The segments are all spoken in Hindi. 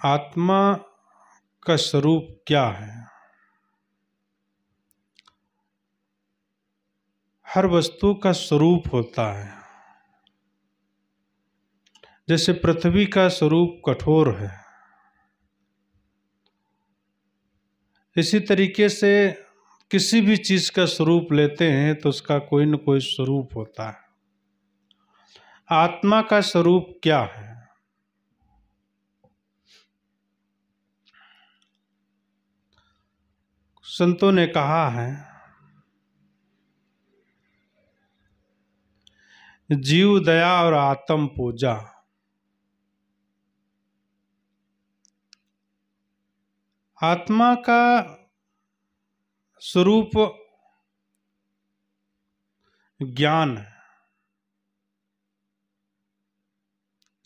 आत्मा का स्वरूप क्या है? हर वस्तु का स्वरूप होता है। जैसे पृथ्वी का स्वरूप कठोर है, इसी तरीके से किसी भी चीज का स्वरूप लेते हैं तो उसका कोई न कोई स्वरूप होता है। आत्मा का स्वरूप क्या है? संतों ने कहा है, जीव दया और आत्म पूजा। आत्मा का स्वरूप ज्ञान है।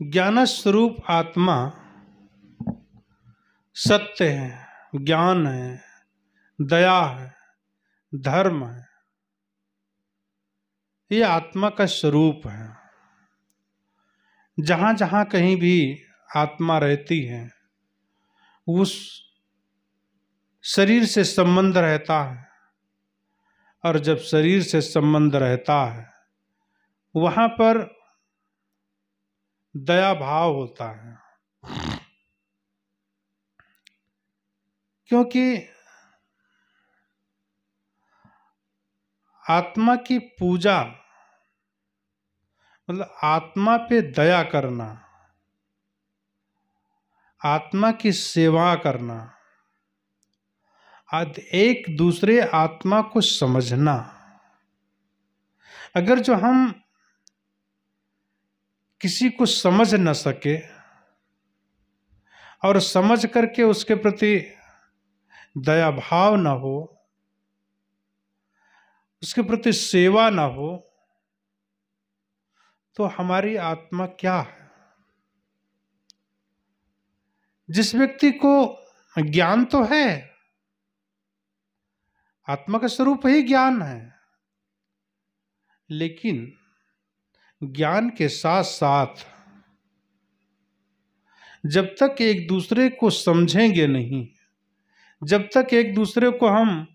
ज्ञान स्वरूप आत्मा सत्य है, ज्ञान है, दया है, धर्म है। ये आत्मा का स्वरूप है। जहाँ जहाँ कहीं भी आत्मा रहती है, उस शरीर से संबंध रहता है, और जब शरीर से संबंध रहता है वहाँ पर दया भाव होता है। क्योंकि आत्मा की पूजा मतलब आत्मा पे दया करना, आत्मा की सेवा करना, एक दूसरे आत्मा को समझना। अगर जो हम किसी को समझ न सके और समझ करके उसके प्रति दया भाव न हो, उसके प्रति सेवा न हो, तो हमारी आत्मा क्या है? जिस व्यक्ति को ज्ञान तो है, आत्मा का स्वरूप ही ज्ञान है, लेकिन ज्ञान के साथ साथ जब तक एक दूसरे को समझेंगे नहीं, जब तक एक दूसरे को हम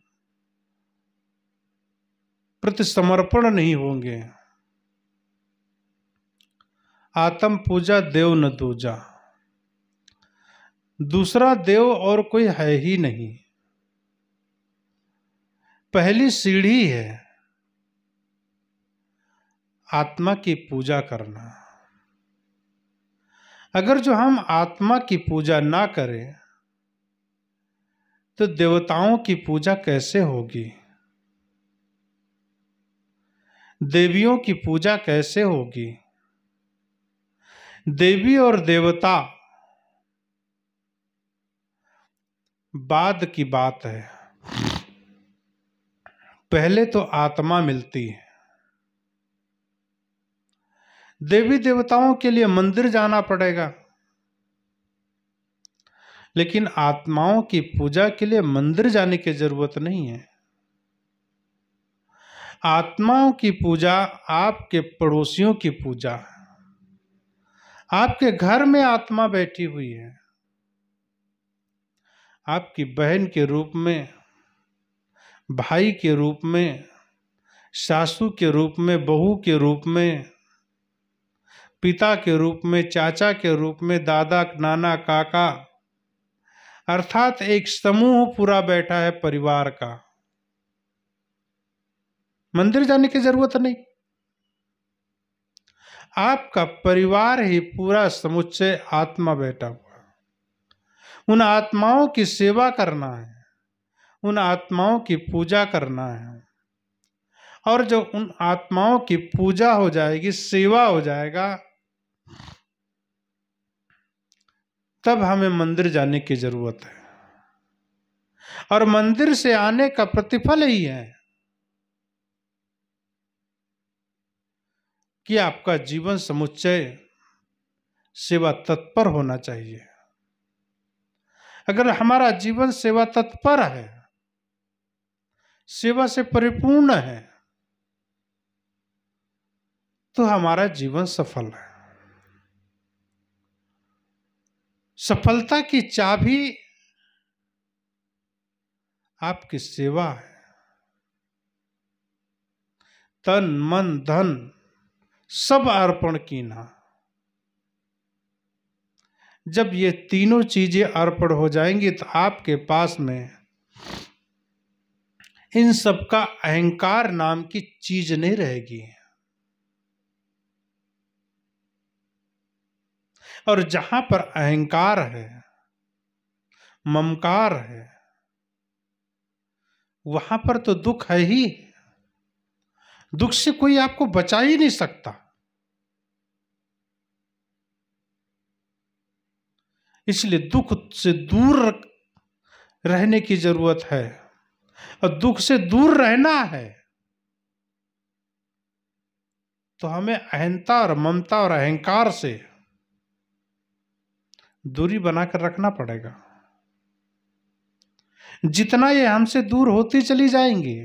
प्रति समर्पण नहीं होंगे, आत्म पूजा देव न दूजा, दूसरा देव और कोई है ही नहीं। पहली सीढ़ी है आत्मा की पूजा करना। अगर जो हम आत्मा की पूजा ना करें तो देवताओं की पूजा कैसे होगी? देवियों की पूजा कैसे होगी? देवी और देवता बाद की बात है, पहले तो आत्मा मिलती है। देवी देवताओं के लिए मंदिर जाना पड़ेगा, लेकिन आत्माओं की पूजा के लिए मंदिर जाने की जरूरत नहीं है। आत्माओं की पूजा आपके पड़ोसियों की पूजा है। आपके घर में आत्मा बैठी हुई है, आपकी बहन के रूप में, भाई के रूप में, सासू के रूप में, बहू के रूप में, पिता के रूप में, चाचा के रूप में, दादा, नाना, काका, अर्थात एक समूह पूरा बैठा है परिवार का। मंदिर जाने की जरूरत नहीं। आपका परिवार ही पूरा समुच्चय आत्मा बैठा हुआ। उन आत्माओं की सेवा करना है, उन आत्माओं की पूजा करना है, और जब उन आत्माओं की पूजा हो जाएगी, सेवा हो जाएगा, तब हमें मंदिर जाने की जरूरत है। और मंदिर से आने का प्रतिफल ही है कि आपका जीवन समुच्चय सेवा तत्पर होना चाहिए। अगर हमारा जीवन सेवा तत्पर है, सेवा से परिपूर्ण है, तो हमारा जीवन सफल है। सफलता की चाबी आपकी सेवा है। तन मन धन सब अर्पण कीना। जब ये तीनों चीजें अर्पण हो जाएंगी तो आपके पास में इन सब का अहंकार नाम की चीज नहीं रहेगी। और जहां पर अहंकार है, ममकार है, वहां पर तो दुख है ही। दुख से कोई आपको बचा ही नहीं सकता। इसलिए दुख से दूर रहने की जरूरत है। और दुख से दूर रहना है तो हमें अहंता और ममता और अहंकार से दूरी बनाकर रखना पड़ेगा। जितना ये हमसे दूर होती चली जाएंगी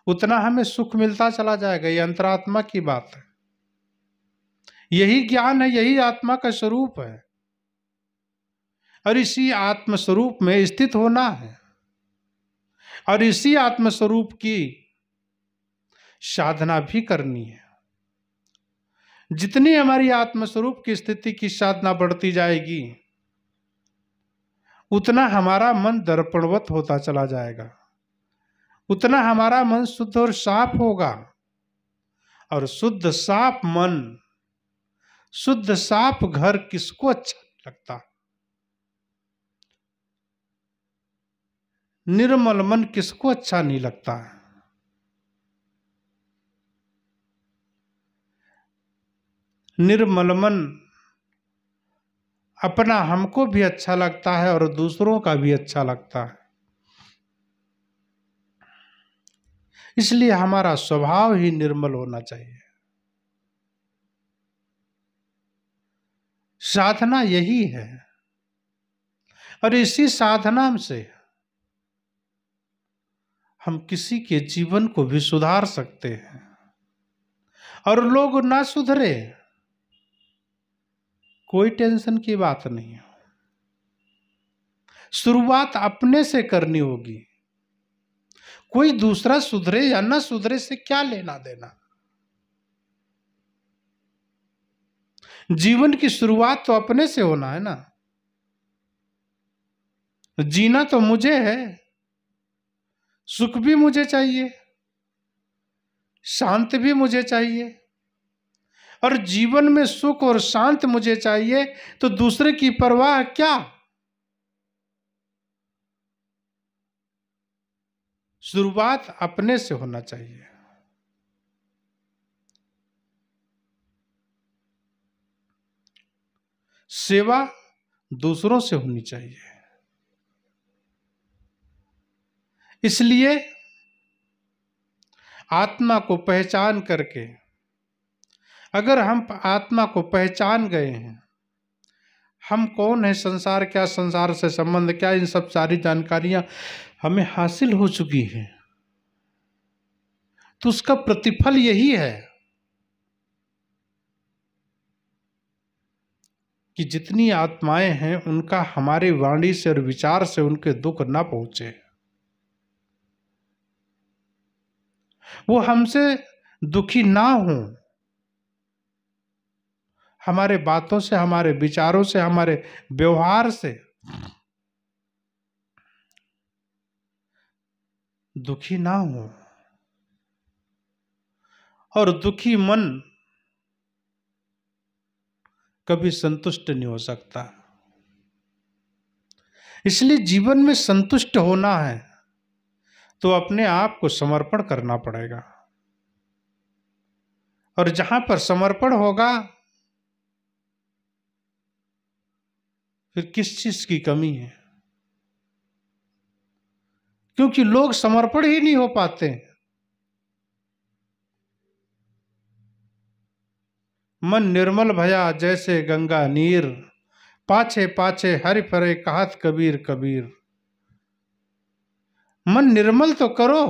उतना हमें सुख मिलता चला जाएगा। ये अंतरात्मा की बात है। यही ज्ञान है, यही आत्मा का स्वरूप है। और इसी आत्म स्वरूप में स्थित होना है और इसी आत्म स्वरूप की साधना भी करनी है। जितनी हमारी आत्म स्वरूप की स्थिति की साधना बढ़ती जाएगी उतना हमारा मन दर्पणवत होता चला जाएगा, उतना हमारा मन शुद्ध और साफ होगा। और शुद्ध साफ मन, शुद्ध साफ घर किसको अच्छा लगता? निर्मल मन किसको अच्छा नहीं लगता? निर्मल मन अपना हमको भी अच्छा लगता है और दूसरों का भी अच्छा लगता है। इसलिए हमारा स्वभाव ही निर्मल होना चाहिए। साधना यही है और इसी साधना से हम किसी के जीवन को भी सुधार सकते हैं। और लोग ना सुधरे कोई टेंशन की बात नहीं है। शुरुआत अपने से करनी होगी। कोई दूसरा सुधरे या ना सुधरे से क्या लेना देना। जीवन की शुरुआत तो अपने से होना है ना। जीना तो मुझे है, सुख भी मुझे चाहिए, शांत भी मुझे चाहिए। और जीवन में सुख और शांत मुझे चाहिए तो दूसरे की परवाह क्या। शुरुआत अपने से होना चाहिए। सेवा दूसरों से होनी चाहिए। इसलिए आत्मा को पहचान करके, अगर हम आत्मा को पहचान गए हैं, हम कौन है, संसार क्या, संसार से संबंध क्या, इन सब सारी जानकारियां हमें हासिल हो चुकी है, तो उसका प्रतिफल यही है कि जितनी आत्माएं हैं उनका हमारी वाणी से और विचार से उनके दुख ना पहुंचे। वो हमसे दुखी ना हो, हमारे बातों से, हमारे विचारों से, हमारे व्यवहार से दुखी ना हो। और दुखी मन कभी संतुष्ट नहीं हो सकता। इसलिए जीवन में संतुष्ट होना है तो अपने आप को समर्पण करना पड़ेगा। और जहां पर समर्पण होगा फिर किस चीज की कमी है? क्योंकि लोग समर्पण ही नहीं हो पाते। मन निर्मल भया जैसे गंगा नीर, पाछे पाछे हरि फरे कहत कबीर कबीर। मन निर्मल तो करो।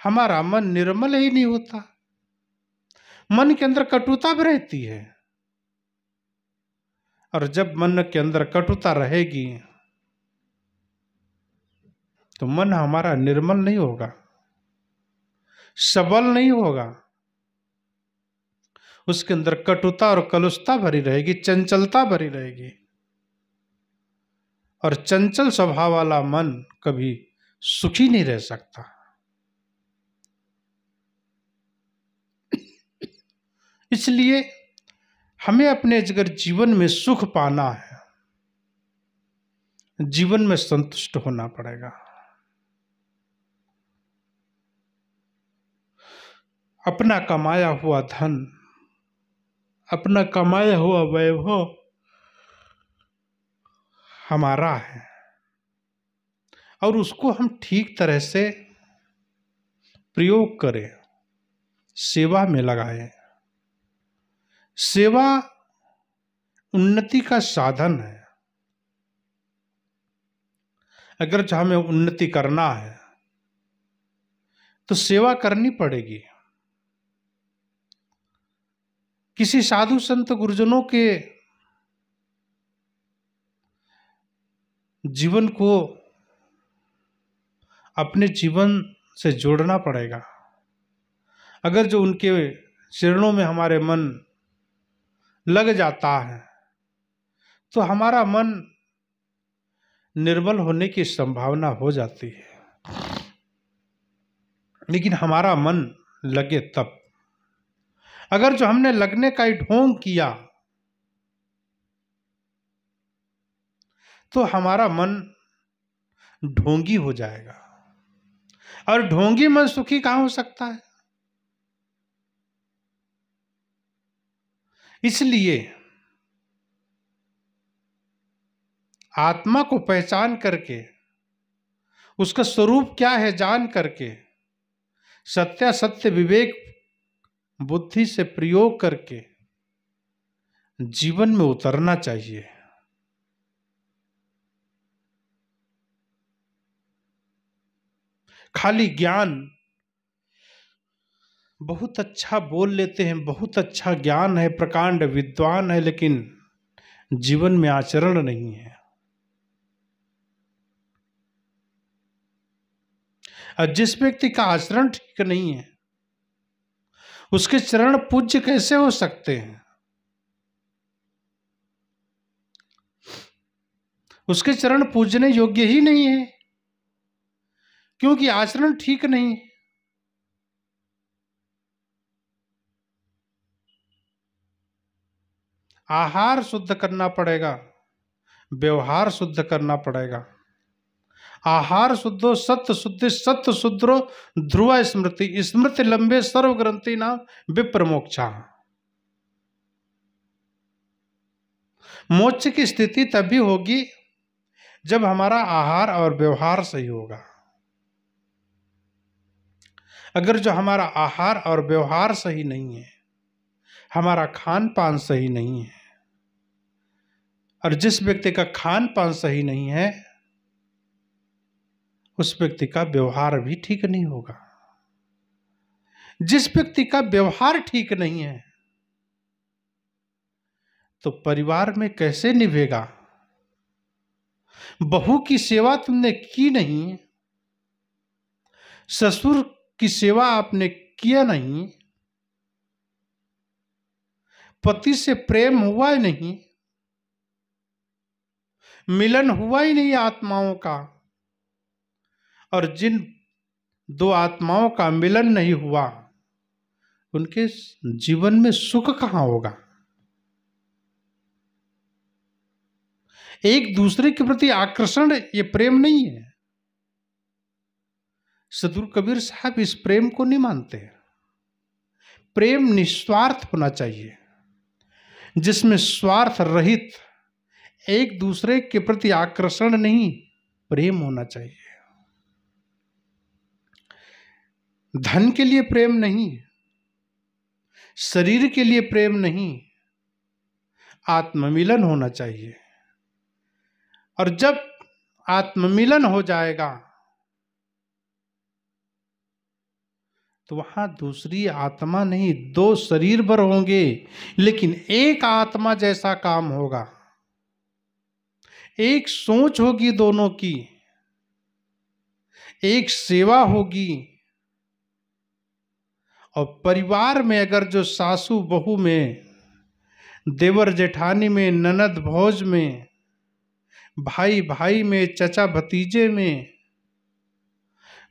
हमारा मन निर्मल ही नहीं होता। मन के अंदर कटुता भी रहती है। और जब मन के अंदर कटुता रहेगी तो मन हमारा निर्मल नहीं होगा, सबल नहीं होगा। उसके अंदर कटुता और कलुषता भरी रहेगी, चंचलता भरी रहेगी। और चंचल स्वभाव वाला मन कभी सुखी नहीं रह सकता। इसलिए हमें अपने अगर जीवन में सुख पाना है, जीवन में संतुष्ट होना पड़ेगा। अपना कमाया हुआ धन, अपना कमाया हुआ वैभव हमारा है और उसको हम ठीक तरह से प्रयोग करें, सेवा में लगाएं। सेवा उन्नति का साधन है। अगर हमें उन्नति करना है तो सेवा करनी पड़ेगी। किसी साधु संत गुरुजनों के जीवन को अपने जीवन से जोड़ना पड़ेगा। अगर जो उनके चरणों में हमारे मन लग जाता है तो हमारा मन निर्मल होने की संभावना हो जाती है। लेकिन हमारा मन लगे तब, अगर जो हमने लगने का ही ढोंग किया तो हमारा मन ढोंगी हो जाएगा। और ढोंगी मन सुखी कहां हो सकता है? इसलिए आत्मा को पहचान करके, उसका स्वरूप क्या है जान करके, सत्यासत्य विवेक बुद्धि से प्रयोग करके जीवन में उतरना चाहिए। खाली ज्ञान बहुत अच्छा बोल लेते हैं, बहुत अच्छा ज्ञान है, प्रकांड विद्वान है, लेकिन जीवन में आचरण नहीं है। और जिस व्यक्ति का आचरण ठीक नहीं है उसके चरण पूज्य कैसे हो सकते हैं? उसके चरण पूजने योग्य ही नहीं है, क्योंकि आचरण ठीक नहीं। आहार शुद्ध करना पड़ेगा, व्यवहार शुद्ध करना पड़ेगा। आहार शुद्धो सत्य शुद्धि, सत्य शुद्रो ध्रुव स्मृति, स्मृति लंबे सर्व ग्रंथि नाम विप्र मोक्षा। मोक्ष की स्थिति तभी होगी जब हमारा आहार और व्यवहार सही होगा। अगर जो हमारा आहार और व्यवहार सही नहीं है, हमारा खान पान सही नहीं है, और जिस व्यक्ति का खान पान सही नहीं है उस व्यक्ति का व्यवहार भी ठीक नहीं होगा। जिस व्यक्ति का व्यवहार ठीक नहीं है तो परिवार में कैसे निभेगा? बहू की सेवा तुमने की नहीं, ससुर की सेवा आपने किया नहीं, पति से प्रेम हुआ ही नहीं, मिलन हुआ ही नहीं आत्माओं का, और जिन दो आत्माओं का मिलन नहीं हुआ उनके जीवन में सुख कहां होगा? एक दूसरे के प्रति आकर्षण ये प्रेम नहीं है। सदगुरु कबीर साहब इस प्रेम को नहीं मानते। प्रेम निस्वार्थ होना चाहिए, जिसमें स्वार्थ रहित एक दूसरे के प्रति आकर्षण नहीं, प्रेम होना चाहिए। धन के लिए प्रेम नहीं, शरीर के लिए प्रेम नहीं, आत्ममिलन होना चाहिए। और जब आत्ममिलन हो जाएगा तो वहां दूसरी आत्मा नहीं, दो शरीर भर होंगे लेकिन एक आत्मा जैसा काम होगा। एक सोच होगी दोनों की, एक सेवा होगी। और परिवार में अगर जो सासू बहू में, देवर जेठानी में, ननद भौज में, भाई भाई में, चचा भतीजे में,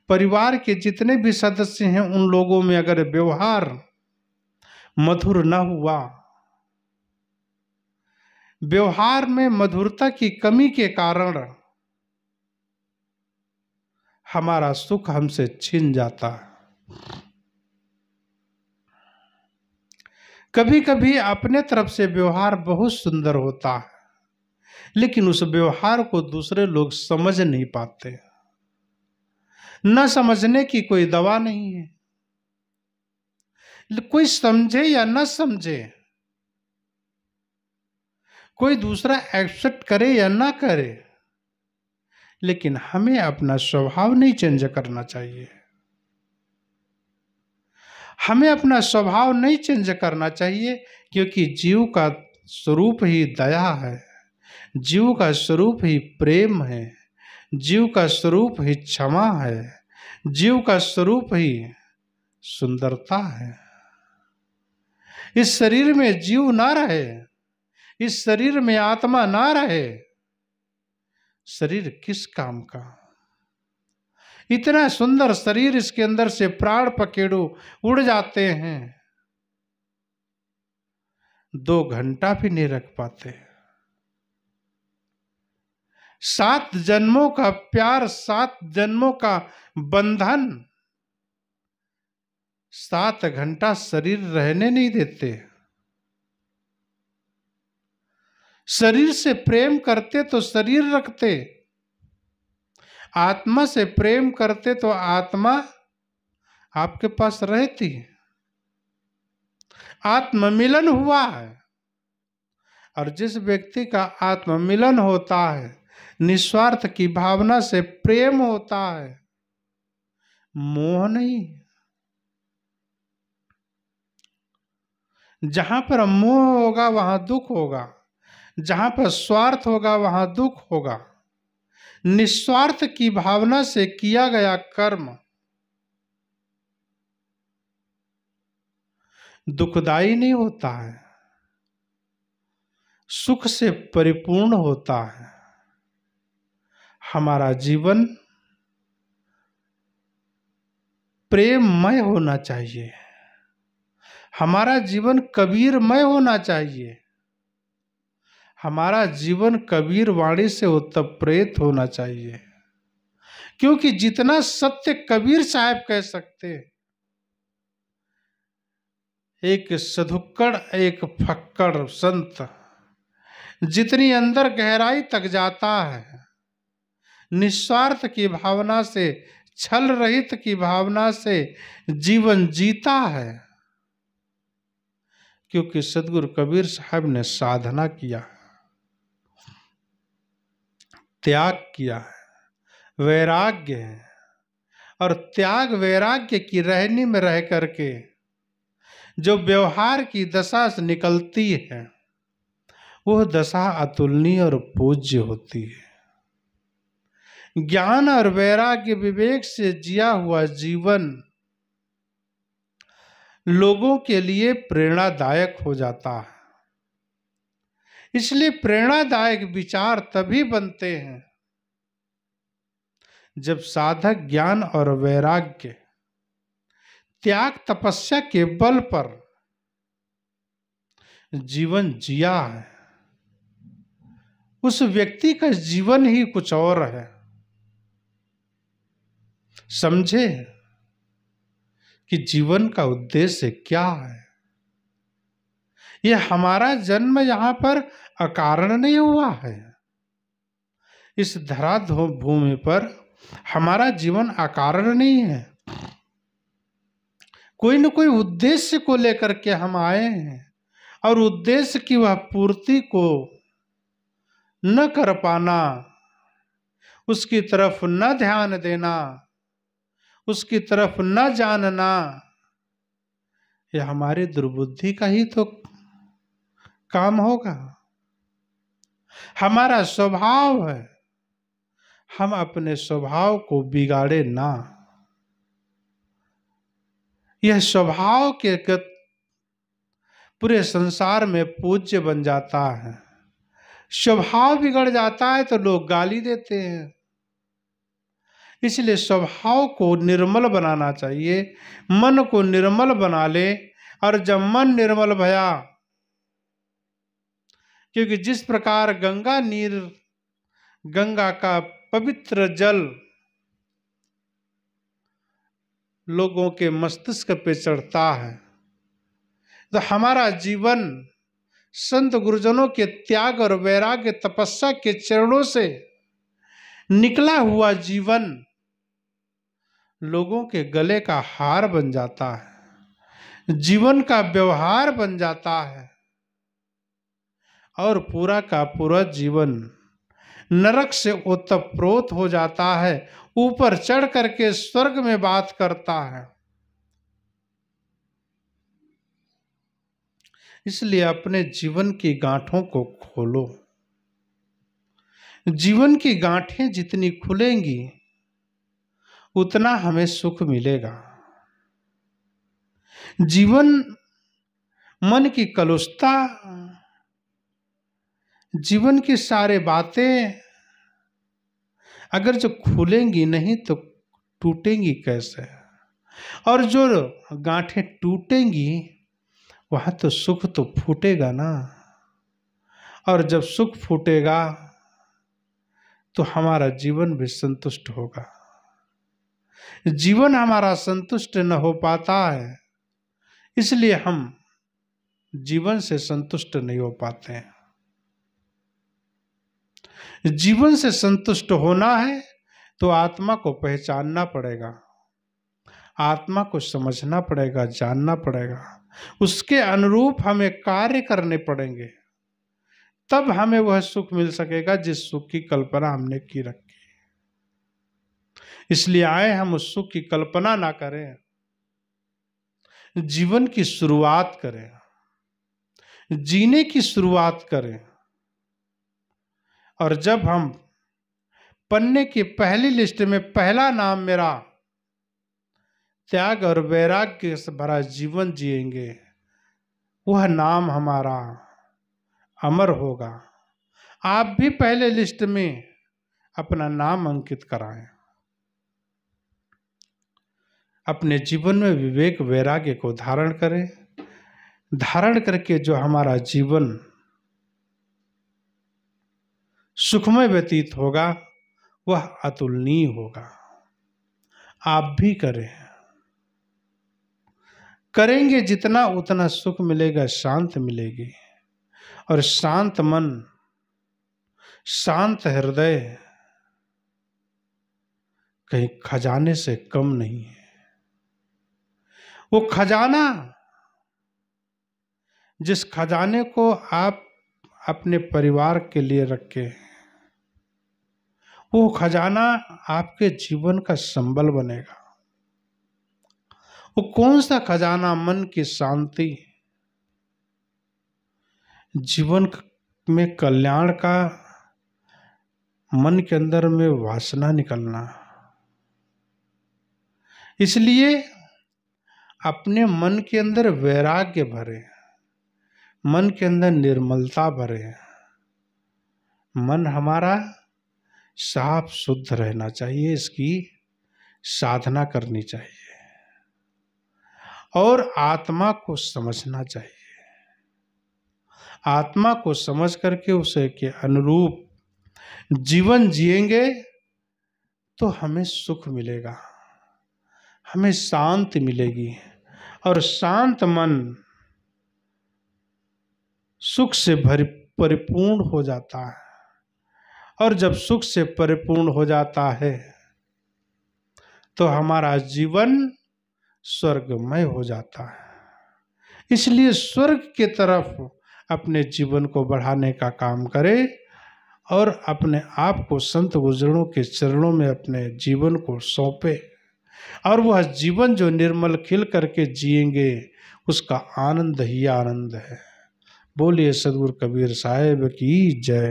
परिवार के जितने भी सदस्य हैं उन लोगों में अगर व्यवहार मधुर न हुआ, व्यवहार में मधुरता की कमी के कारण हमारा सुख हमसे छिन जाता है। कभी कभी अपने तरफ से व्यवहार बहुत सुंदर होता है, लेकिन उस व्यवहार को दूसरे लोग समझ नहीं पाते। न समझने की कोई दवा नहीं है। कोई समझे या न समझे, कोई दूसरा एक्सेप्ट करे या ना करे, लेकिन हमें अपना स्वभाव नहीं चेंज करना चाहिए। हमें अपना स्वभाव नहीं चेंज करना चाहिए, क्योंकि जीव का स्वरूप ही दया है, जीव का स्वरूप ही प्रेम है, जीव का स्वरूप ही क्षमा है, जीव का स्वरूप ही सुंदरता है। इस शरीर में जीव ना रहे, इस शरीर में आत्मा ना रहे, शरीर किस काम का। इतना सुंदर शरीर, इसके अंदर से प्राण पखेरु उड़ जाते हैं, 2 घंटा भी नहीं रख पाते। 7 जन्मों का प्यार, 7 जन्मों का बंधन 7 घंटा शरीर रहने नहीं देते। शरीर से प्रेम करते तो शरीर रखते, आत्मा से प्रेम करते तो आत्मा आपके पास रहती। आत्ममिलन हुआ है, और जिस व्यक्ति का आत्ममिलन होता है, निस्वार्थ की भावना से प्रेम होता है, मोह नहीं। जहां पर मोह होगा वहां दुख होगा, जहां पर स्वार्थ होगा वहां दुख होगा। निस्वार्थ की भावना से किया गया कर्म दुखदाई नहीं होता है, सुख से परिपूर्ण होता है। हमारा जीवन प्रेममय होना चाहिए, हमारा जीवन कबीरमय होना चाहिए, हमारा जीवन कबीर वाणी से उत्प्रेत होना चाहिए। क्योंकि जितना सत्य कबीर साहब कह सकते, एक सधुक्कड़ एक फक्कड़ संत जितनी अंदर गहराई तक जाता है, निस्वार्थ की भावना से, छल रहित की भावना से जीवन जीता है। क्योंकि सदगुरु कबीर साहब ने साधना किया है, त्याग किया है, वैराग्य है, और त्याग वैराग्य की रहनी में रह करके जो व्यवहार की दशा से निकलती है, वह दशा अतुलनीय और पूज्य होती है। ज्ञान और वैराग्य विवेक से जिया हुआ जीवन लोगों के लिए प्रेरणादायक हो जाता है। इसलिए प्रेरणादायक विचार तभी बनते हैं जब साधक ज्ञान और वैराग्य, त्याग तपस्या के बल पर जीवन जिया है। उस व्यक्ति का जीवन ही कुछ और है। समझे कि जीवन का उद्देश्य क्या है। यह हमारा जन्म यहां पर अकारण नहीं हुआ है। इस धरा भूमि पर हमारा जीवन अकारण नहीं है। कोई न कोई उद्देश्य को लेकर के हम आए हैं, और उद्देश्य की वह पूर्ति को न कर पाना, उसकी तरफ न ध्यान देना, उसकी तरफ न जानना, यह हमारी दुर्बुद्धि का ही तो काम होगा। हमारा स्वभाव है, हम अपने स्वभाव को बिगाड़े ना। यह स्वभाव के पूरे संसार में पूज्य बन जाता है। स्वभाव बिगड़ जाता है तो लोग गाली देते हैं। इसलिए स्वभाव को निर्मल बनाना चाहिए, मन को निर्मल बना ले। और जब मन निर्मल भया, क्योंकि जिस प्रकार गंगा का पवित्र जल लोगों के मस्तिष्क पे चढ़ता है, तो हमारा जीवन संत गुरुजनों के त्याग और वैराग्य तपस्या के चरणों से निकला हुआ जीवन लोगों के गले का हार बन जाता है, जीवन का व्यवहार बन जाता है, और पूरा का पूरा जीवन नरक से ओतप्रोत हो जाता है, ऊपर चढ़ करके स्वर्ग में बात करता है। इसलिए अपने जीवन की गांठों को खोलो। जीवन की गांठें जितनी खुलेंगी उतना हमें सुख मिलेगा। जीवन मन की कलुषता, जीवन की सारे बातें अगर जो खुलेंगी नहीं तो टूटेंगी कैसे? और जो गांठें टूटेंगी वहां तो सुख तो फूटेगा ना। और जब सुख फूटेगा तो हमारा जीवन भी संतुष्ट होगा। जीवन हमारा संतुष्ट न हो पाता है, इसलिए हम जीवन से संतुष्ट नहीं हो पाते हैं। जीवन से संतुष्ट होना है तो आत्मा को पहचानना पड़ेगा, आत्मा को समझना पड़ेगा, जानना पड़ेगा, उसके अनुरूप हमें कार्य करने पड़ेंगे, तब हमें वह सुख मिल सकेगा जिस सुख की कल्पना हमने की रखी। इसलिए आए हम उस सुख की कल्पना ना करें, जीवन की शुरुआत करें, जीने की शुरुआत करें। और जब हम पन्ने की पहली लिस्ट में पहला नाम मेरा त्याग और वैराग्य से भरा जीवन जिएंगे, वह नाम हमारा अमर होगा। आप भी पहले लिस्ट में अपना नाम अंकित कराएं। अपने जीवन में विवेक वैराग्य को धारण करें। धारण करके जो हमारा जीवन सुखमय व्यतीत होगा वह अतुलनीय होगा। आप भी करें। करेंगे जितना उतना सुख मिलेगा, शांत मिलेगी। और शांत मन, शांत हृदय कहीं खजाने से कम नहीं है। वो खजाना, जिस खजाने को आप अपने परिवार के लिए रखे, वो खजाना आपके जीवन का संबल बनेगा। वो कौन सा खजाना? मन की शांति, जीवन में कल्याण का, मन के अंदर में वासना निकलना। इसलिए अपने मन के अंदर वैराग्य भरे, मन के अंदर निर्मलता भरे, मन हमारा साफ शुद्ध रहना चाहिए, इसकी साधना करनी चाहिए और आत्मा को समझना चाहिए। आत्मा को समझ करके उसे के अनुरूप जीवन जिएंगे तो हमें सुख मिलेगा, हमें शांति मिलेगी। और शांत मन सुख से परिपूर्ण हो जाता है। और जब सुख से परिपूर्ण हो जाता है तो हमारा जीवन स्वर्गमय हो जाता है। इसलिए स्वर्ग की तरफ अपने जीवन को बढ़ाने का काम करें और अपने आप को संत गुरुजनों के चरणों में अपने जीवन को सौंपे। और वह जीवन जो निर्मल खिल करके जिएंगे उसका आनंद ही आनंद है। बोलिए सद्गुरु कबीर साहिब की जय।